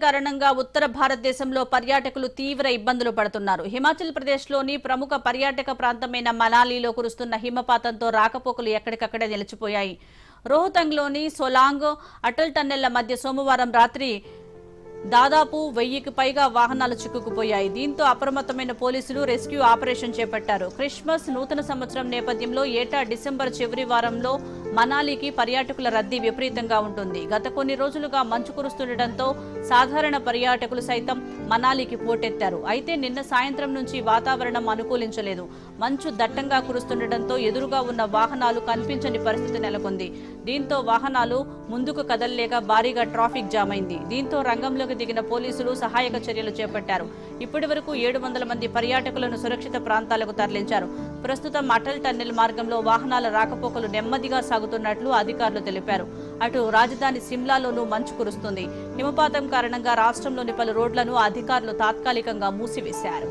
కారణంగా ఉత్తర భారతదేశంలో పర్యాటకులు తీవ్ర ఇబ్బందులు పడుతున్నారు. హిమాచల్ ప్రదేశ్లోని ప్రముఖ పర్యాటక ప్రాంతమైన మనాలిలో కురుస్తున్న హిమపాతంతో రాకపోకలు ఎక్కడికక్కడే నిలిచిపోయాయి. రోహతంగ్లోని సోలాంగ్, అటల్ టన్నెళ్ల మధ్య సోమవారం రాత్రి దాదాపు 1000కి పైగా వాహనాలు చిక్కుకుపోయాయి. దీంతో అప్రమత్తమైన పోలీసులు రెస్క్యూ ఆపరేషన్ చేపట్టారు. క్రిస్మస్, నూతన సంవత్సరం నేపథ్యంలో ఏటా డిసెంబర్ చివరి వారంలో మనాలికి పర్యాటకుల రద్దీ విపరీతంగా ఉంటుంది. గత కొన్ని రోజులుగా మంచు కురుస్తుండటంతో సాధారణ పర్యాటకులు సైతం మనాలికి పోటెత్తారు. అయితే నిన్న సాయంత్రం నుంచి వాతావరణం అనుకూలించలేదు. మంచు దట్టంగా కురుస్తుండటంతో ఎదురుగా ఉన్న వాహనాలు కనిపించని పరిస్థితి నెలకొంది. దీంతో వాహనాలు ముందుకు కదలలేక భారీగా ట్రాఫిక్ జామ్ అయింది. దీంతో రంగంలోకి దిగిన పోలీసులు సహాయక చర్యలు చేపట్టారు. ఇప్పటి వరకు 700 మంది పర్యాటకులను సురక్షిత ప్రాంతాలకు తరలించారు. ప్రస్తుతం అటల్ టన్నెల్ మార్గంలో వాహనాల రాకపోకలు నెమ్మదిగా సాగుతున్నట్లు అధికారులు తెలిపారు. అటు రాజధాని సిమ్లాలోనూ మంచు కురుస్తుంది. హిమపాతం కారణంగా రాష్ట్రంలోని పలు రోడ్లను అధికారులు తాత్కాలికంగా మూసివేశారు.